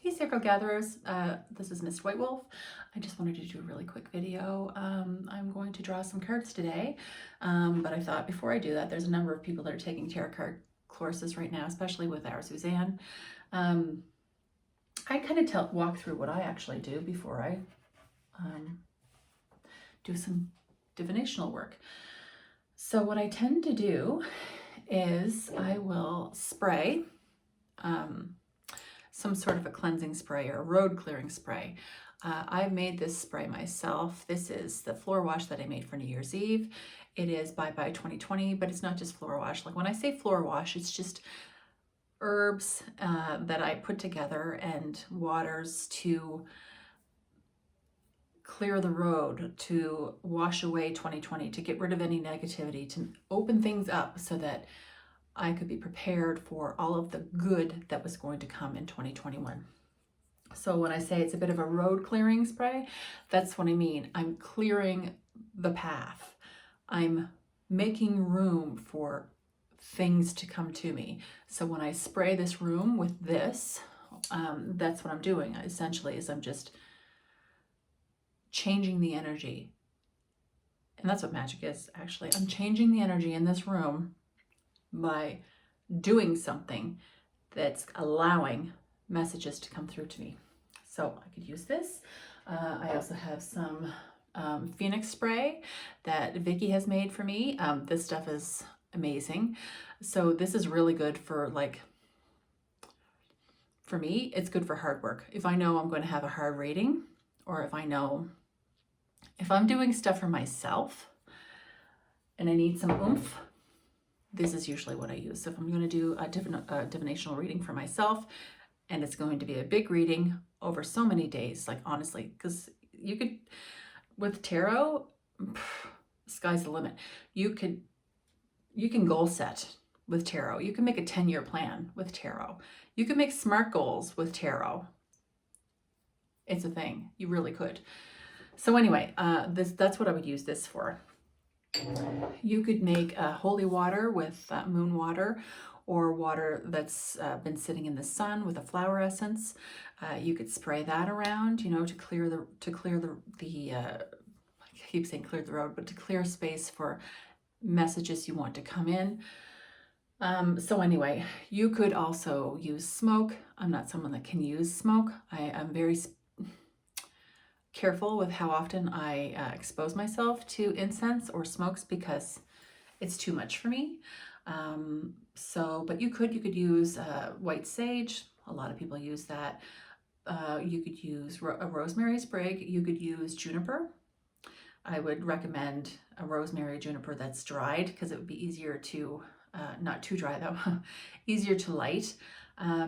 Hey Circle Gatherers, this is Miss White Wolf. I just wanted to do a really quick video. I'm going to draw some cards today, but I thought before I do that, there's a number of people that are taking tarot card courses right now, especially with our Suzanne. I kind of walk through what I actually do before I do some divinational work. So what I tend to do is I will spray some sort of a cleansing spray or a road clearing spray. I've made this spray myself. This is the floor wash that I made for New Year's Eve. It is Bye Bye 2020, but it's not just floor wash. Like when I say floor wash, it's just herbs that I put together and waters to clear the road, to wash away 2020, to get rid of any negativity, to open things up so that I could be prepared for all of the good that was going to come in 2021. So when I say it's a bit of a road clearing spray, that's what I mean. I'm clearing the path. I'm making room for things to come to me. So when I spray this room with this, that's what I'm doing essentially, is I'm just changing the energy. And that's what magic is, actually. I'm changing the energy in this room by doing something that's allowing messages to come through to me. So I could use this. I also have some Phoenix spray that Vicky has made for me. This stuff is amazing. So this is really good for, like, for me, it's good for hard work. If I know I'm going to have a hard reading, or if I'm doing stuff for myself and I need some oomph, this is usually what I use. So if I'm going to do a divinational reading for myself, and it's going to be a big reading over so many days, like honestly, because you could, with tarot, sky's the limit. You can goal set with tarot. You can make a 10-year plan with tarot. You can make SMART goals with tarot. It's a thing. You really could. So anyway, that's what I would use this for. You could make holy water with moon water, or water that's been sitting in the sun with a flower essence. You could spray that around, you know, to clear the I keep saying clear the road, but to clear space for messages you want to come in. So anyway, you could also use smoke. I'm not someone that can use smoke. I'm very careful with how often I expose myself to incense or smokes because it's too much for me. But you could use white sage. A lot of people use that. You could use a rosemary sprig. You could use juniper. I would recommend a rosemary juniper that's dried because it would be easier to, not too dry though, easier to light.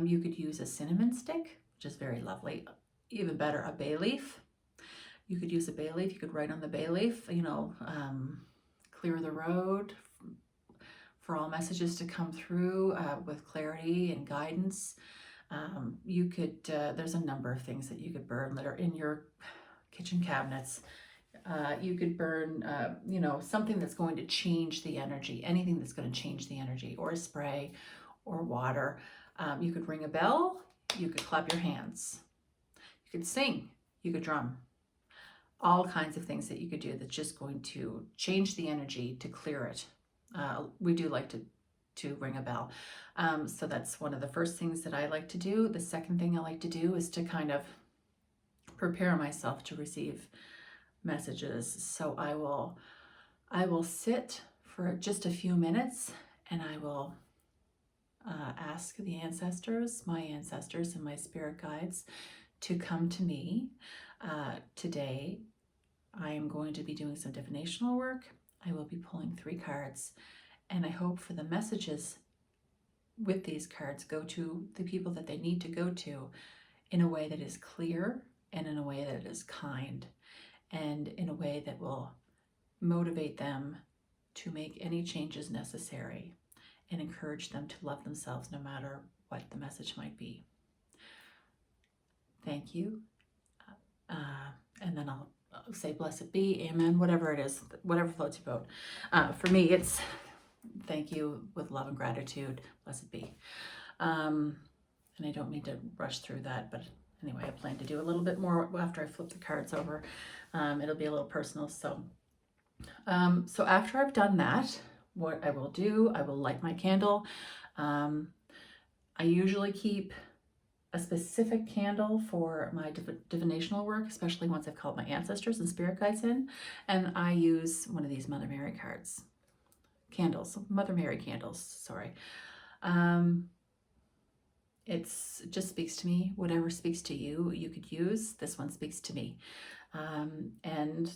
You could use a cinnamon stick, which is very lovely. Even better, a bay leaf. You could use a bay leaf. You could write on the bay leaf, you know, clear the road for all messages to come through with clarity and guidance. You could, there's a number of things that you could burn that are in your kitchen cabinets. You could burn, you know, something that's going to change the energy, anything that's going to change the energy, or a spray or water. You could ring a bell. You could clap your hands. You could sing. You could drum. All kinds of things that you could do that's just going to change the energy, to clear it. We do like to ring a bell. So that's one of the first things that I like to do. The second thing I like to do is to kind of prepare myself to receive messages. So I will sit for just a few minutes and I will ask the ancestors, my ancestors and my spirit guides, to come to me. Today, I am going to be doing some divinational work. I will be pulling 3 cards, and I hope for the messages with these cards go to the people that they need to go to in a way that is clear, and in a way that is kind, and in a way that will motivate them to make any changes necessary and encourage them to love themselves no matter what the message might be. Thank you. And then I'll say blessed be, amen, whatever it is, whatever floats your boat. For me, it's thank you with love and gratitude, blessed be. And I don't mean to rush through that, but Anyway, I plan to do a little bit more after I flip the cards over. It'll be a little personal. So after I've done that, what I will do, I will light my candle. I usually keep a specific candle for my divinational work, especially once I've called my ancestors and spirit guides in, and I use one of these Mother Mary candles, Mother Mary candles, sorry. It just speaks to me. Whatever speaks to you, you could use. This one speaks to me. And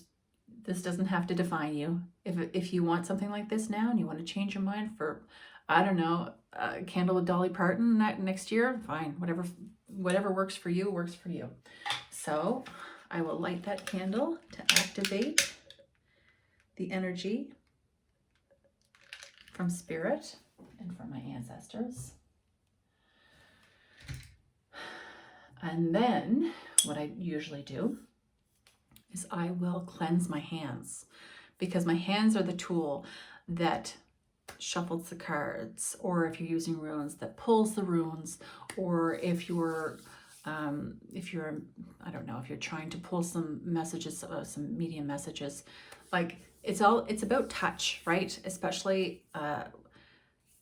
this doesn't have to define you. If you want something like this now and you want to change your mind for, I don't know, a candle with Dolly Parton next year, fine. Whatever works for you, works for you. So I will light that candle to activate the energy from spirit and from my ancestors. And then what I usually do is I will cleanse my hands, because my hands are the tool that shuffles the cards, or if you're using runes, that pulls the runes, or if you're I don't know, if you're trying to pull some messages, some medium messages, like it's about touch, right? Especially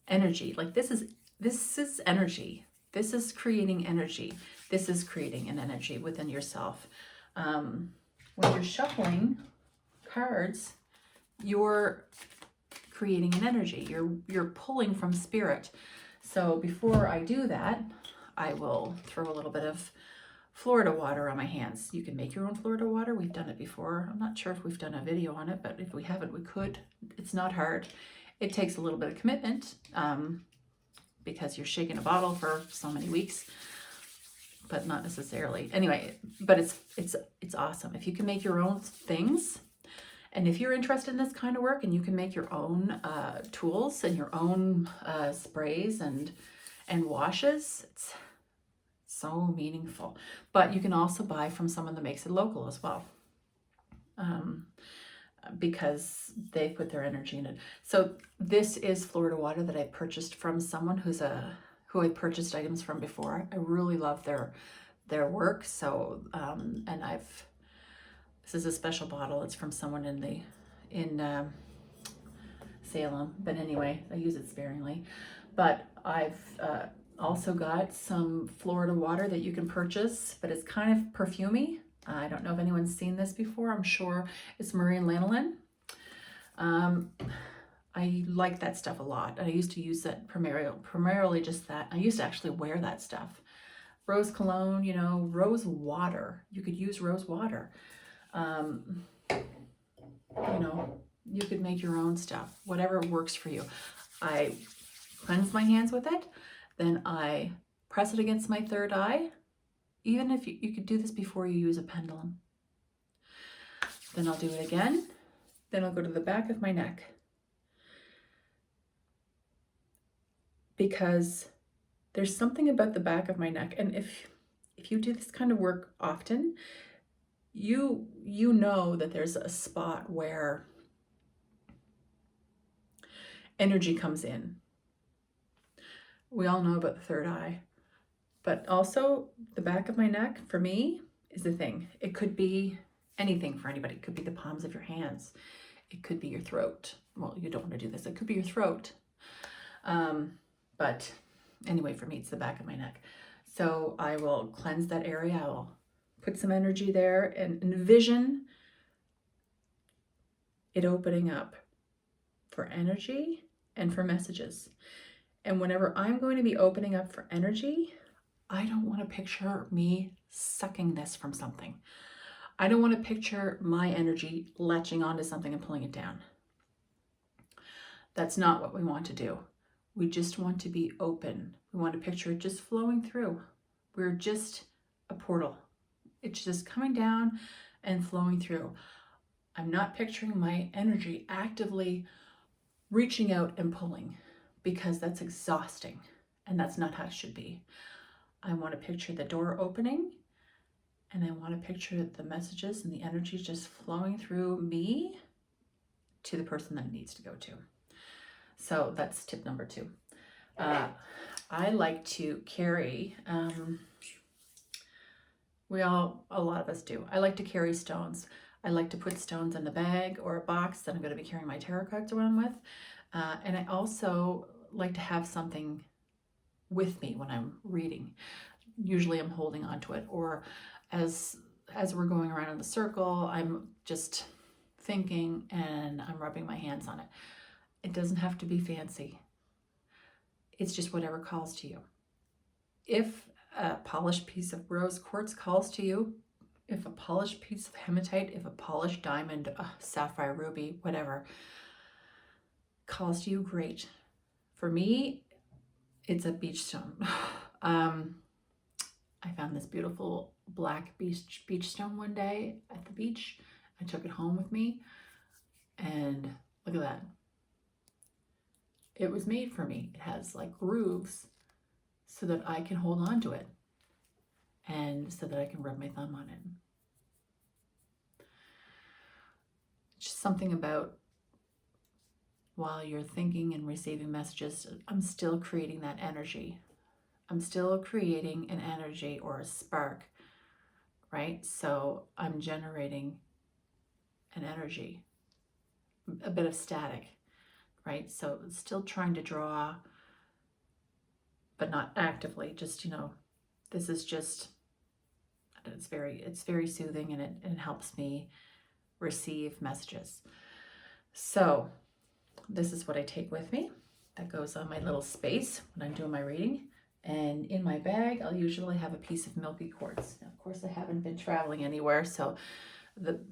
energy. Like this is energy. This is creating energy. This is creating an energy within yourself. When you're shuffling cards, you're creating an energy. You're pulling from spirit. So before I do that, I will throw a little bit of Florida water on my hands. You can make your own Florida water. We've done it before. I'm not sure if we've done a video on it, but if we haven't, we could. It's not hard. It takes a little bit of commitment because you're shaking a bottle for so many weeks, but not necessarily. Anyway, but it's awesome. If you can make your own things, and if you're interested in this kind of work and you can make your own tools and your own sprays and washes, it's so meaningful. But you can also buy from someone that makes it local as well, because they put their energy in it. So this is Florida water that I purchased from someone who I purchased items from before. I really love their work. So and this is a special bottle. It's from someone in Salem. But anyway, I use it sparingly. But I've also got some Florida water that you can purchase, but it's kind of perfumey. I don't know if anyone's seen this before. I'm sure it's Marie Lanolin. I like that stuff a lot. I used to use that primarily just that. I used to actually wear that stuff. Rose cologne, rose water. You could use rose water. You could make your own stuff, whatever works for you. I cleanse my hands with it. Then I press it against my third eye. Even if you could do this before you use a pendulum. Then I'll do it again. Then I'll go to the back of my neck. Because there's something about the back of my neck. And if you do this kind of work often, you know that there's a spot where energy comes in. We all know about the third eye. But also the back of my neck, for me, is the thing. It could be anything for anybody. It could be the palms of your hands. It could be your throat. Well, you don't want to do this. It could be your throat. But anyway, for me, it's the back of my neck. So I will cleanse that area. I will put some energy there and envision it opening up for energy and for messages. And whenever I'm going to be opening up for energy, I don't want to picture me sucking this from something. I don't want to picture my energy latching onto something and pulling it down. That's not what we want to do. We just want to be open. We want to picture it just flowing through. We're just a portal. It's just coming down and flowing through. I'm not picturing my energy actively reaching out and pulling, because that's exhausting and that's not how it should be. I want to picture the door opening, and I want to picture the messages and the energy just flowing through me to the person that it needs to go to. So that's tip number 2. I like to carry A lot of us do. I like to carry stones. I like to put stones in a bag or a box that I'm going to be carrying my tarot cards around with. And I also like to have something with me when I'm reading. Usually I'm holding onto it, or as we're going around in the circle, I'm just thinking and I'm rubbing my hands on it. It doesn't have to be fancy. It's just whatever calls to you. If a polished piece of rose quartz calls to you, if a polished piece of hematite, if a polished diamond, sapphire, ruby, whatever calls to you, great. For me, it's a beach stone. I found this beautiful black beach stone one day at the beach. I took it home with me, and look at that. It was made for me. It has like grooves so that I can hold on to it and so that I can rub my thumb on it. Just something about while you're thinking and receiving messages, I'm still creating that energy. I'm still creating an energy or a spark, right? So I'm generating an energy, a bit of static, right? So still trying to draw, but not actively, just, this is just, it's very soothing, and it helps me receive messages. So this is what I take with me. That goes on my little space when I'm doing my reading. And in my bag, I'll usually have a piece of milky quartz. Now, of course, I haven't been traveling anywhere, so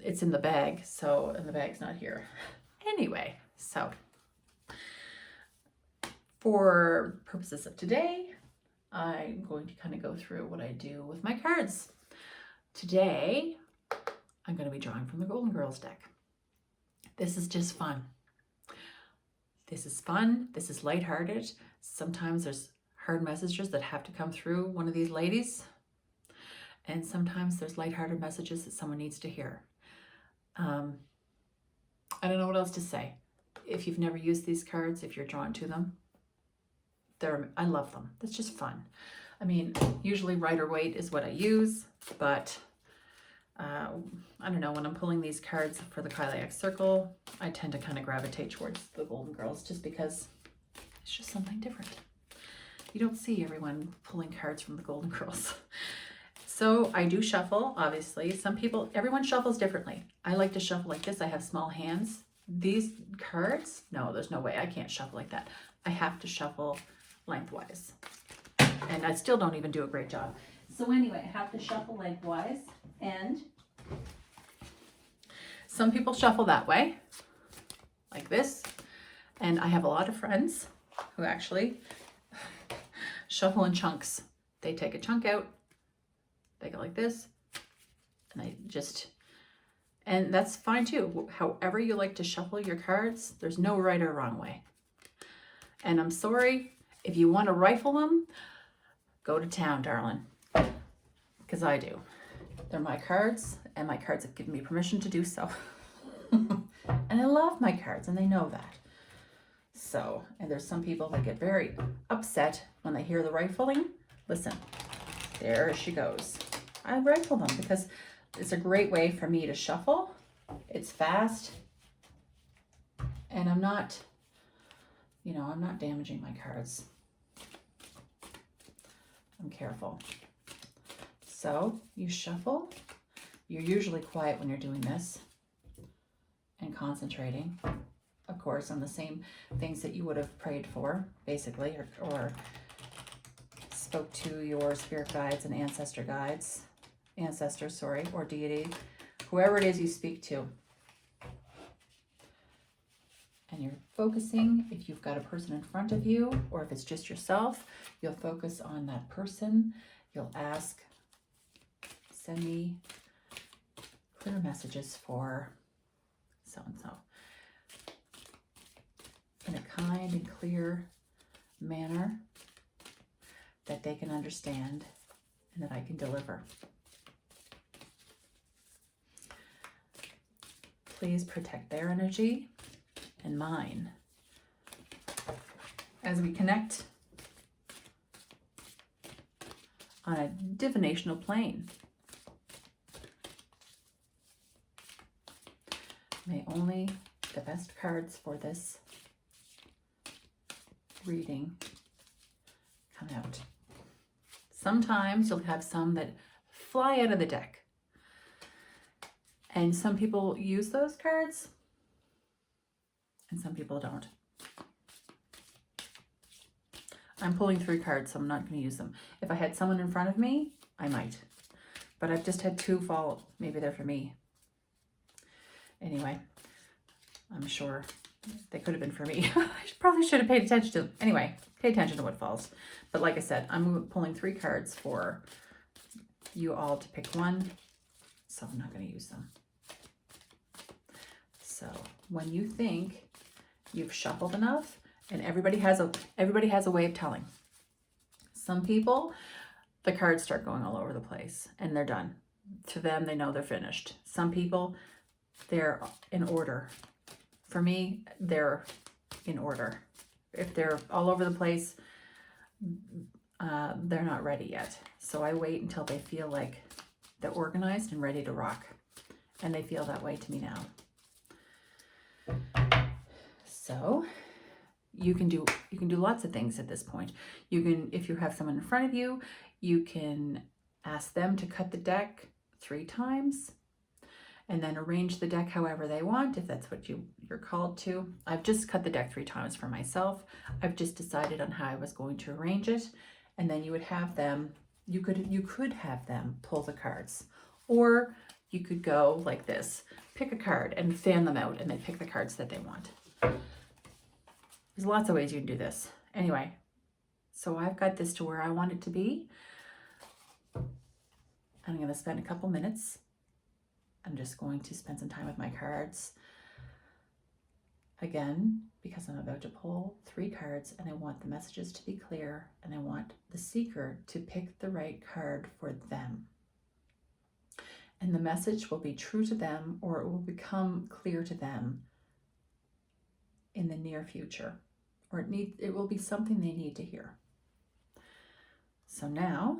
it's in the bag. And the bag's not here. Anyway, so for purposes of today, I'm going to kind of go through what I do with my cards. Today, I'm going to be drawing from the Golden Girls deck. This is just fun. This is fun. This is lighthearted. Sometimes there's hard messages that have to come through one of these ladies. And sometimes there's lighthearted messages that someone needs to hear. I don't know what else to say. If you've never used these cards, if you're drawn to them, I love them. It's just fun. I mean, usually Rider-Waite is what I use, but I don't know, when I'm pulling these cards for the Cailleach circle, I tend to kind of gravitate towards the Golden Girls just because it's just something different. You don't see everyone pulling cards from the Golden Girls. So I do shuffle, obviously. Everyone shuffles differently. I like to shuffle like this. I have small hands. These cards, no, there's no way. I can't shuffle like that. I have to shuffle lengthwise. And I still don't even do a great job. So anyway, I have to shuffle lengthwise. And some people shuffle that way, like this. And I have a lot of friends who actually shuffle in chunks. They take a chunk out, they go like this, and that's fine too. However you like to shuffle your cards, there's no right or wrong way. And I'm sorry, if you want to rifle them, go to town, darling, because I do. They're my cards, and my cards have given me permission to do so. And I love my cards, and they know that. So, and there's some people that get very upset when they hear the rifling. Listen, there she goes. I rifle them because it's a great way for me to shuffle. It's fast, and I'm not damaging my cards. I'm careful. So you shuffle. You're usually quiet when you're doing this and concentrating, of course, on the same things that you would have prayed for, basically, or spoke to your spirit guides and ancestors, or deity, whoever it is you speak to. And you're focusing. If you've got a person in front of you, or if it's just yourself, you'll focus on that person. You'll ask, send me clear messages for so-and-so in a kind and clear manner that they can understand and that I can deliver. Please protect their energy and mine as we connect on a divinational plane. only the best cards for this reading come out. Sometimes you'll have some that fly out of the deck. And some people use those cards and some people don't. I'm pulling 3 cards, so I'm not going to use them. If I had someone in front of me, I might. But I've just had 2 fall. Maybe they're for me. Anyway, I'm sure they could have been for me. I probably should have paid attention to them. Anyway, pay attention to what falls. But like I said, I'm pulling 3 cards for you all to pick one. So I'm not going to use them. So when you think you've shuffled enough, and everybody has a way of telling. Some people, the cards start going all over the place and they're done. To them, they know they're finished. Some people, they're in order. For me, they're in order. If they're all over the place, they're not ready yet. So I wait until they feel like they're organized and ready to rock. And they feel that way to me now. So you can do lots of things at this point. You can, if you have someone in front of you, you can ask them to cut the deck 3 times and then arrange the deck however they want, if that's what you're called to. I've just cut the deck 3 times for myself. I've just decided on how I was going to arrange it, and then you would have them, you could have them pull the cards, or you could go like this, pick a card and fan them out, and they pick the cards that they want. There's lots of ways you can do this. Anyway, so I've got this to where I want it to be. I'm going to spend a couple minutes. I'm just going to spend some time with my cards. Again, because I'm about to pull 3 cards and I want the messages to be clear and I want the seeker to pick the right card for them. And the message will be true to them, or it will become clear to them in the near future. Or it will be something they need to hear. So now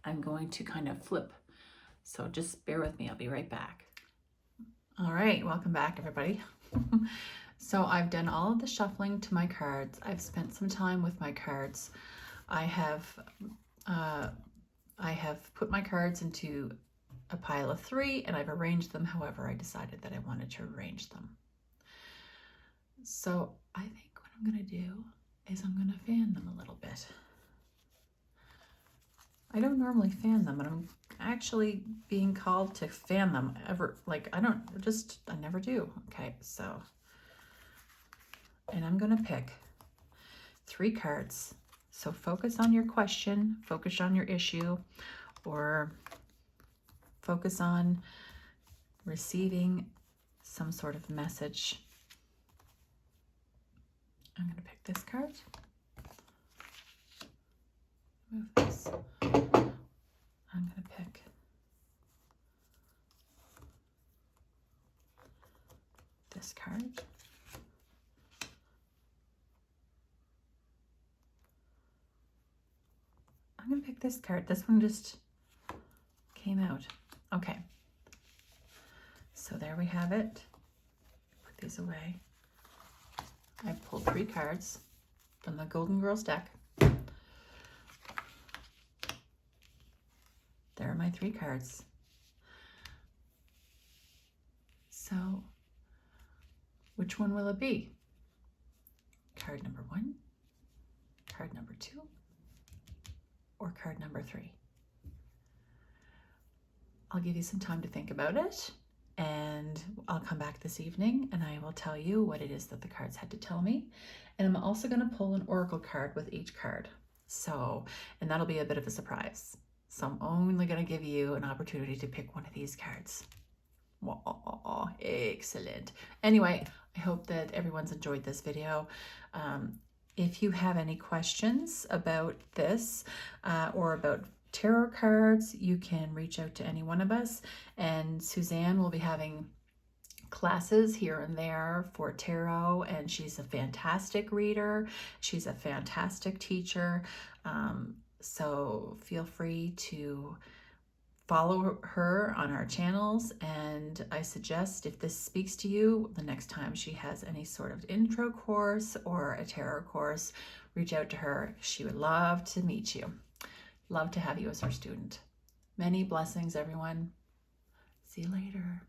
I'm going to kind of flip. So just bear with me, I'll be right back. All right, welcome back everybody. So I've done all of the shuffling to my cards. I've spent some time with my cards. I have put my cards into a pile of 3 and I've arranged them however I decided that I wanted to arrange them. So I think what I'm going to do is I'm going to fan them a little bit. I don't normally fan them, but I'm actually being called to fan them ever. Like, I never do. Okay, so, and I'm going to pick 3 cards. So focus on your question, focus on your issue, or focus on receiving some sort of message. I'm going to pick this card. Move this. I'm going to pick this card. I'm going to pick this card. This one just came out. Okay. So there we have it. Put these away. I pulled 3 cards from the Golden Girls deck. There are my 3 cards. So, which one will it be? Card number 1, card number 2, or card number 3? I'll give you some time to think about it, and I'll come back this evening and I will tell you what it is that the cards had to tell me. And I'm also going to pull an oracle card with each card. So, and that'll be a bit of a surprise. So I'm only going to give you an opportunity to pick one of these cards. Oh, excellent. Anyway, I hope that everyone's enjoyed this video. If you have any questions about this or about tarot cards, you can reach out to any one of us, and Suzanne will be having classes here and there for tarot, and she's a fantastic reader. She's a fantastic teacher. So feel free to follow her on our channels, and I suggest, if this speaks to you, the next time she has any sort of intro course or a tarot course, reach out to her. She would love to meet you. Love to have you as her student. Many blessings, everyone. See you later.